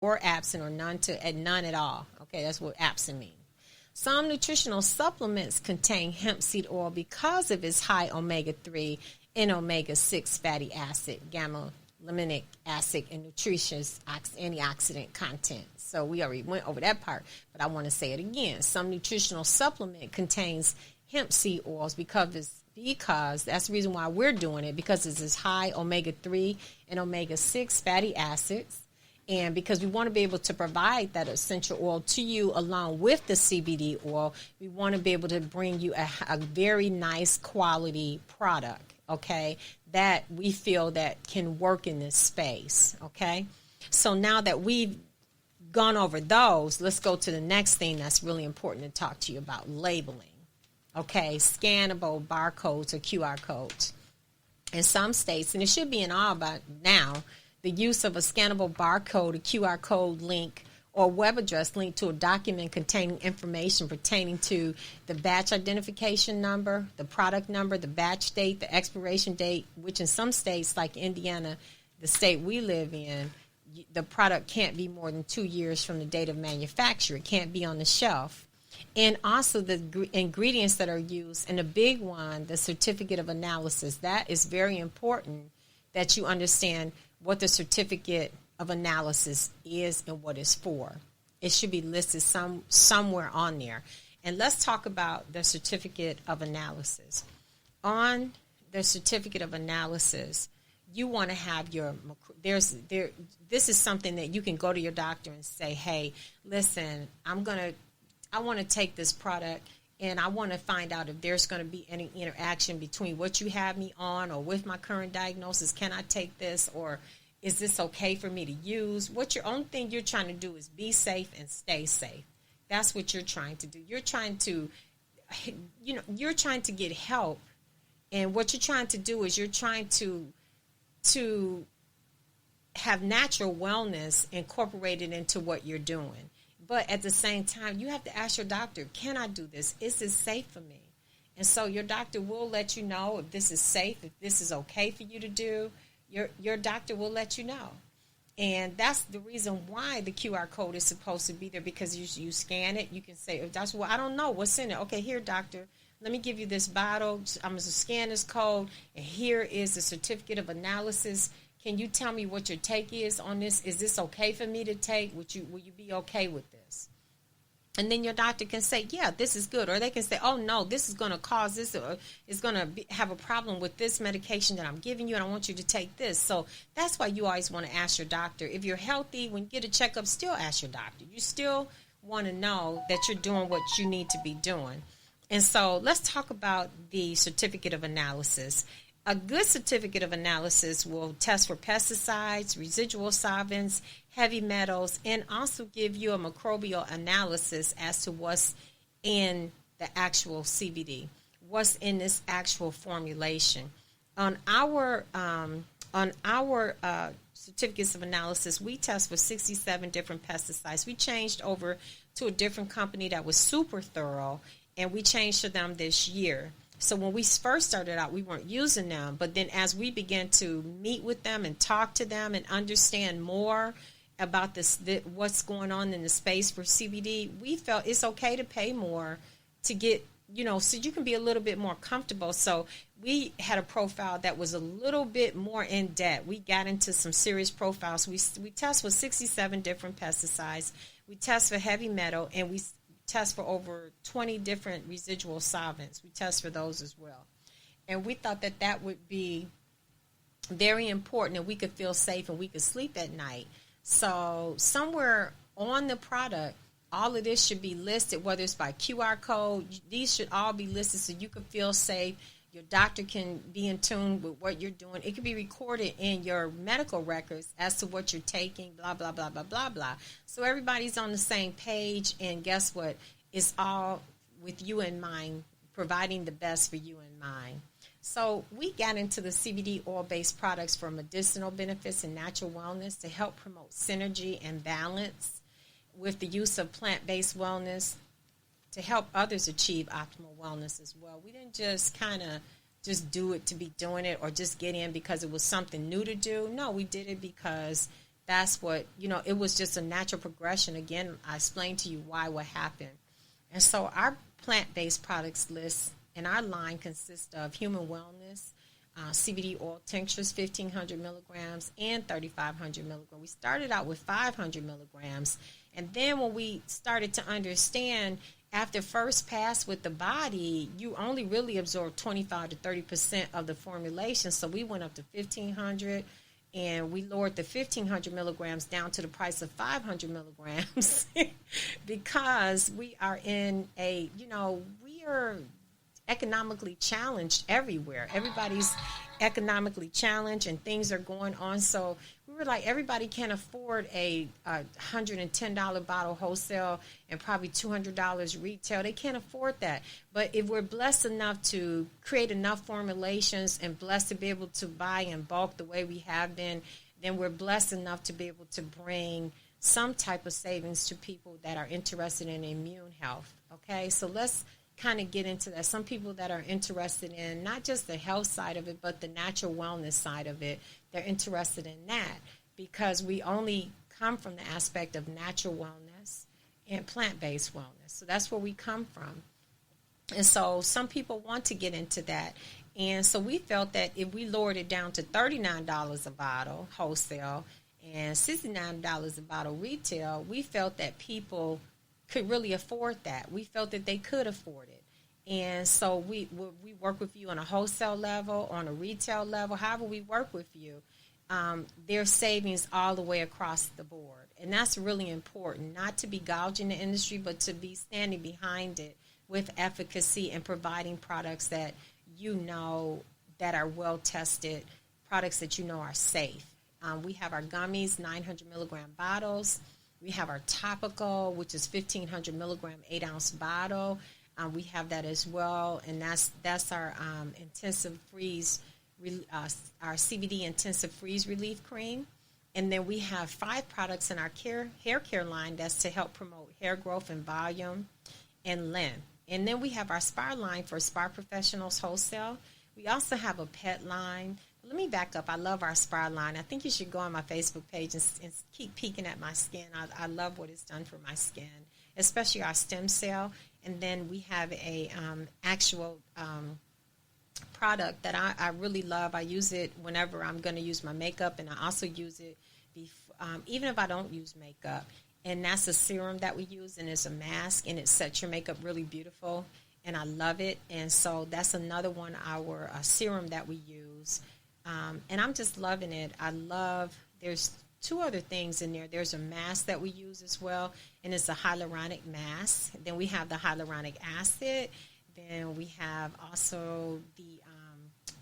or absent or none at all. Okay, that's what absent means. Some nutritional supplements contain hemp seed oil because of its high omega-3 and omega-6 fatty acid, gamma-laminic acid, and nutritious antioxidant content. So we already went over that part, but I want to say it again. Some nutritional supplement contains hemp seed oils because that's the reason why we're doing it, because it's this high omega-3 and omega-6 fatty acids. And because we want to be able to provide that essential oil to you along with the CBD oil, we want to be able to bring you a very nice quality product, okay, that we feel that can work in this space, okay? So now that we've gone over those, let's go to the next thing that's really important to talk to you about, labeling, okay? Scannable barcodes or QR codes. In some states, and it should be in all by now, the use of a scannable barcode, a QR code link, or web address linked to a document containing information pertaining to the batch identification number, the product number, the batch date, the expiration date, which in some states like Indiana, the state we live in, the product can't be more than 2 years from the date of manufacture. It can't be on the shelf. And also the ingredients that are used, and the big one, the certificate of analysis. That is very important that you understand what the certificate of analysis is and what it's for. It should be listed somewhere on there. And let's talk about the certificate of analysis. On the certificate of analysis, you want to have this is something that you can go to your doctor and say, hey, listen, I want to take this product, and I want to find out if there's going to be any interaction between what you have me on or with my current diagnosis. Can I take this, or is this okay for me to use? Only thing you're trying to do is be safe and stay safe. That's what you're trying to do. You're trying to get help. And what you're trying to do is you're trying to have natural wellness incorporated into what you're doing. But at the same time, you have to ask your doctor, can I do this? Is this safe for me? And so your doctor will let you know if this is safe, if this is okay for you to do. Your doctor will let you know. And that's the reason why the QR code is supposed to be there, because you scan it. You can say, doctor, well, I don't know what's in it. Okay, here, doctor, let me give you this bottle. I'm going to scan this code, and here is the certificate of analysis. Can you tell me what your take is on this? Is this okay for me to take? Will you be okay with this? And then your doctor can say, yeah, this is good. Or they can say, oh, no, this is going to cause this, or it's going to have a problem with this medication that I'm giving you, and I want you to take this. So that's why you always want to ask your doctor. If you're healthy, when you get a checkup, still ask your doctor. You still want to know that you're doing what you need to be doing. And so let's talk about the certificate of analysis. A good certificate of analysis will test for pesticides, residual solvents, heavy metals, and also give you a microbial analysis as to what's in the actual CBD, what's in this actual formulation. On our certificates of analysis, we test for 67 different pesticides. We changed over to a different company that was super thorough, and we changed to them this year. So when we first started out, we weren't using them. But then as we began to meet with them and talk to them and understand more about what's going on in the space for CBD, we felt it's okay to pay more to get, so you can be a little bit more comfortable. So we had a profile that was a little bit more in depth. We got into some serious profiles. We test for 67 different pesticides. We test for heavy metal, and we test for over 20 different residual solvents. We test for those as well. And we thought that would be very important, and we could feel safe and we could sleep at night. So somewhere on the product, all of this should be listed, whether it's by QR code. These should all be listed so you can feel safe. Your doctor can be in tune with what you're doing. It can be recorded in your medical records as to what you're taking, blah, blah, blah, blah, blah, blah. So everybody's on the same page, and guess what? It's all with you in mind, providing the best for you in mind. So we got into the CBD oil-based products for medicinal benefits and natural wellness to help promote synergy and balance with the use of plant-based wellness to help others achieve optimal wellness as well. We didn't just just do it to be doing it or just get in because it was something new to do. No, we did it because that's what, it was just a natural progression. Again, I explained to you what happened. And so our plant-based products list and our line consists of human wellness, CBD oil tinctures, 1,500 milligrams and 3,500 milligrams. We started out with 500 milligrams. And then when we started to understand, after first pass with the body, you only really absorb 25 to 30% of the formulation. So we went up to 1,500, and we lowered the 1,500 milligrams down to the price of 500 milligrams because we are in we are economically challenged everywhere. Everybody's economically challenged and things are going on. So we were like, everybody can't afford a $110 bottle wholesale and probably $200 retail. They can't afford that. But if we're blessed enough to create enough formulations and blessed to be able to buy in bulk the way we have been, then we're blessed enough to be able to bring some type of savings to people that are interested in immune health. Okay, so let's kind of get into that. Some people that are interested in not just the health side of it, but the natural wellness side of it, they're interested in that because we only come from the aspect of natural wellness and plant-based wellness. So that's where we come from. And so some people want to get into that. And so we felt that if we lowered it down to $39 a bottle wholesale and $69 a bottle retail, we felt that people could really afford that. We felt that they could afford it. And so we work with you on a wholesale level, on a retail level, however we work with you. There's savings all the way across the board. And that's really important, not to be gouging the industry, but to be standing behind it with efficacy and providing products that that are well-tested, products that are safe. We have our gummies, 900 milligram bottles. We have our topical, which is 1,500 milligram 8-ounce bottle. We have that as well, and that's our intensive freeze, our CBD intensive freeze relief cream. And then we have 5 products in our hair care line that's to help promote hair growth and volume and length. And then we have our spa line for spa professionals wholesale. We also have a pet line. Let me back up. I love our spa line. I think you should go on my Facebook page and keep peeking at my skin. I love what it's done for my skin, especially our stem cell. And then we have a actual product that I really love. I use it whenever I'm going to use my makeup, and I also use it even if I don't use makeup. And that's a serum that we use, and it's a mask, and it sets your makeup really beautiful, and I love it. And so that's another one, our serum that we use. And I'm just loving it. There's 2 other things in there. There's a mask that we use as well, and it's a hyaluronic mask. Then we have the hyaluronic acid. Then we have also the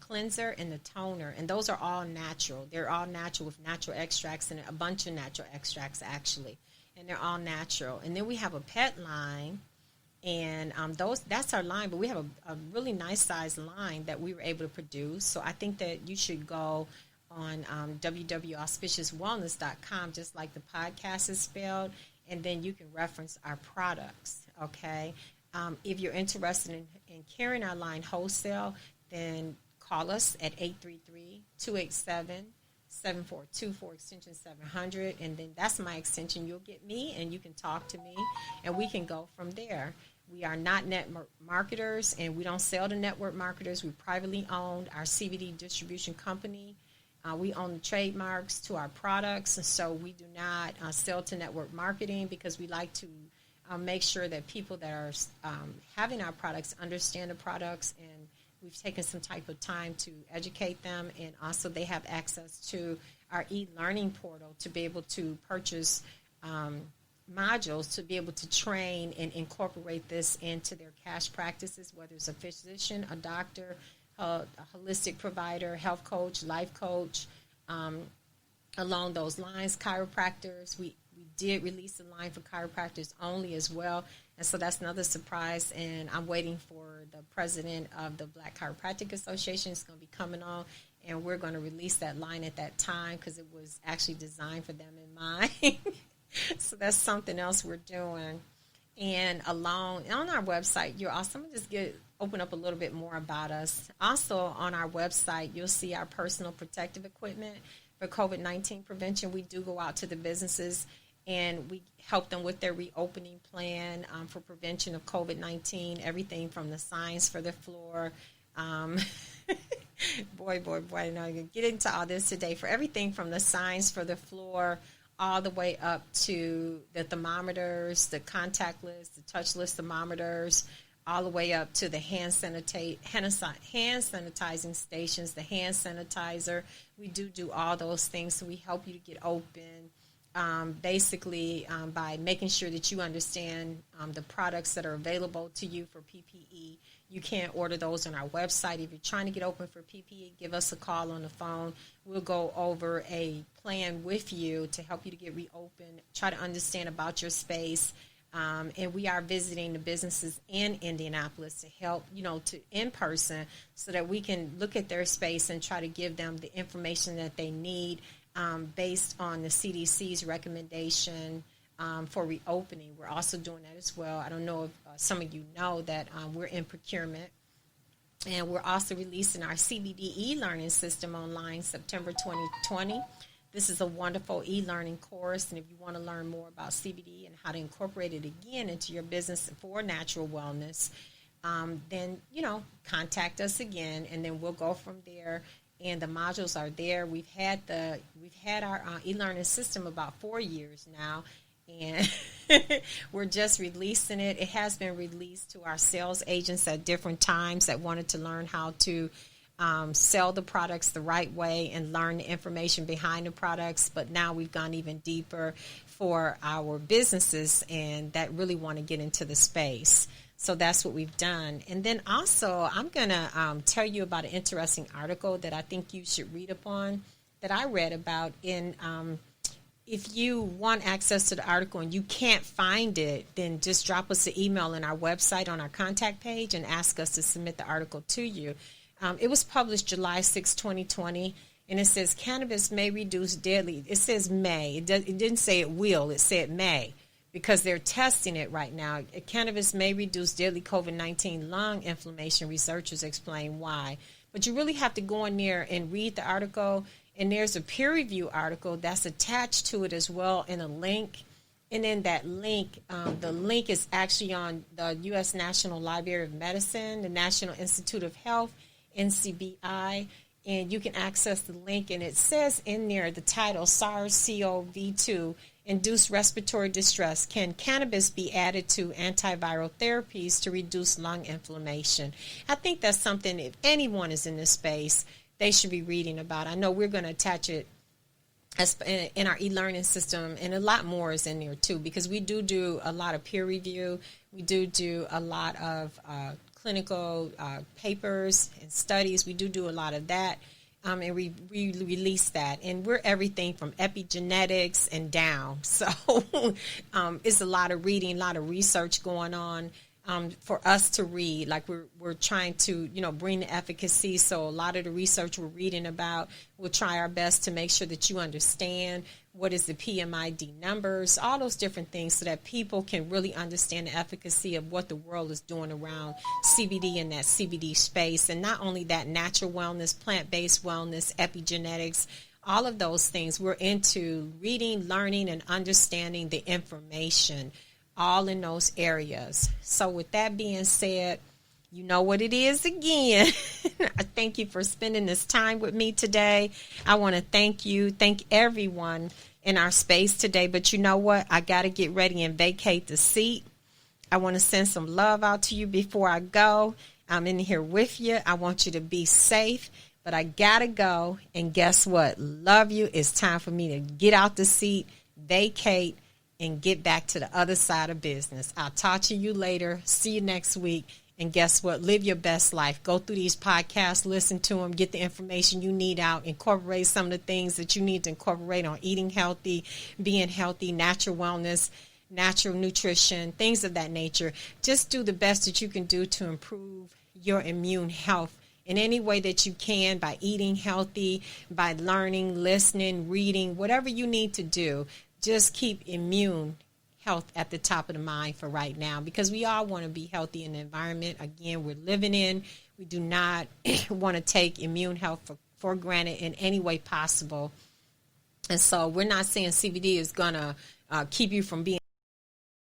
cleanser and the toner, and those are all natural. They're all natural with natural extracts and a bunch of natural extracts, actually, and they're all natural. And then we have a pet line, and that's our line, but we have a really nice size line that we were able to produce. So I think that you should go on www.auspiciouswellness.com, just like the podcast is spelled, and then you can reference our products, okay? If you're interested in carrying our line wholesale, then call us at 833-287-7424, extension 700, and then that's my extension. You'll get me, and you can talk to me, and we can go from there. We are not network marketers, and we don't sell to network marketers. We're privately owned. Our CBD distribution company, we own the trademarks to our products, and so we do not sell to network marketing because we like to make sure that people that are having our products understand the products, and we've taken some type of time to educate them, and also they have access to our e-learning portal to be able to purchase modules to be able to train and incorporate this into their cash practices, whether it's a physician, a doctor, a holistic provider, health coach, life coach, along those lines, chiropractors. We did release a line for chiropractors only as well, and so that's another surprise, and I'm waiting for the president of the Black Chiropractic Association. It's going to be coming on, and we're going to release that line at that time because it was actually designed for them in mind. So that's something else we're doing. And on our website, you're also going to just open up a little bit more about us. Also on our website, you'll see our personal protective equipment for COVID-19 prevention. We do go out to the businesses and we help them with their reopening plan for prevention of COVID-19, everything from the signs for the floor. Boy, I know you get into all this today. For everything from the signs for the floor all the way up to the thermometers, the contactless, the touchless thermometers, all the way up to the hand sanitizing stations, the hand sanitizer. We do all those things, so we help you to get open. Basically, by making sure that you understand the products that are available to you for PPE. You can order those on our website. If you're trying to get open for PPE, give us a call on the phone. We'll go over a plan with you to help you to get reopened, try to understand about your space. And we are visiting the businesses in Indianapolis to help, to in person so that we can look at their space and try to give them the information that they need based on the CDC's recommendation for reopening. We're also doing that as well. I don't know if some of you know that we're in procurement, and we're also releasing our CBD e-learning system online September 2020. This is a wonderful e-learning course, and if you want to learn more about CBD and how to incorporate it again into your business for natural wellness, then, contact us again, and then we'll go from there. And the modules are there. We've had our e-learning system about 4 years now, and we're just releasing it. It has been released to our sales agents at different times that wanted to learn how to sell the products the right way and learn the information behind the products. But now we've gone even deeper for our businesses and that really want to get into the space. So that's what we've done. And then also, I'm going to tell you about an interesting article that I think you should read upon that I read about in if you want access to the article and you can't find it, then just drop us an email on our website on our contact page and ask us to submit the article to you. It was published July 6, 2020, and it says cannabis may reduce deadly. It says may. It didn't say it will. It said may because they're testing it right now. Cannabis may reduce deadly COVID-19 lung inflammation. Researchers explain why. But you really have to go in there and read the article. And there's a peer review article that's attached to it as well in a link. And then that link, the link is actually on the U.S. National Library of Medicine, the National Institute of Health, NCBI. And you can access the link. And it says in there the title, SARS-CoV-2 Induced Respiratory Distress. Can cannabis be added to antiviral therapies to reduce lung inflammation? I think that's something, if anyone is in this space, they should be reading about. I know we're going to attach it as in our e-learning system, and a lot more is in there too, because we do a lot of peer review. We do a lot of clinical papers and studies. We do a lot of that, and we release that. And we're everything from epigenetics and down. So it's a lot of reading, a lot of research going on. For us to read, like we're trying to, bring the efficacy. So a lot of the research we're reading about, we'll try our best to make sure that you understand what is the PMID numbers, all those different things so that people can really understand the efficacy of what the world is doing around CBD in that CBD space. And not only that, natural wellness, plant-based wellness, epigenetics, all of those things. We're into reading, learning, and understanding the information all in those areas. So with that being said, you know what it is again. I thank you for spending this time with me today. I want to thank everyone in our space today. But you know what? I got to get ready and vacate the seat. I want to send some love out to you before I go. I'm in here with you. I want you to be safe. But I got to go. And guess what? Love you. It's time for me to get out the seat, vacate, and get back to the other side of business. I'll talk to you later. See you next week. And guess what? Live your best life. Go through these podcasts, listen to them, get the information you need out, incorporate some of the things that you need to incorporate on eating healthy, being healthy, natural wellness, natural nutrition, things of that nature. Just do the best that you can do to improve your immune health in any way that you can, by eating healthy, by learning, listening, reading, whatever you need to do. Just keep immune health at the top of the mind for right now, because we all want to be healthy in the environment, again, we're living in. We do not want to take immune health for granted in any way possible. And so we're not saying CBD is going to keep you from being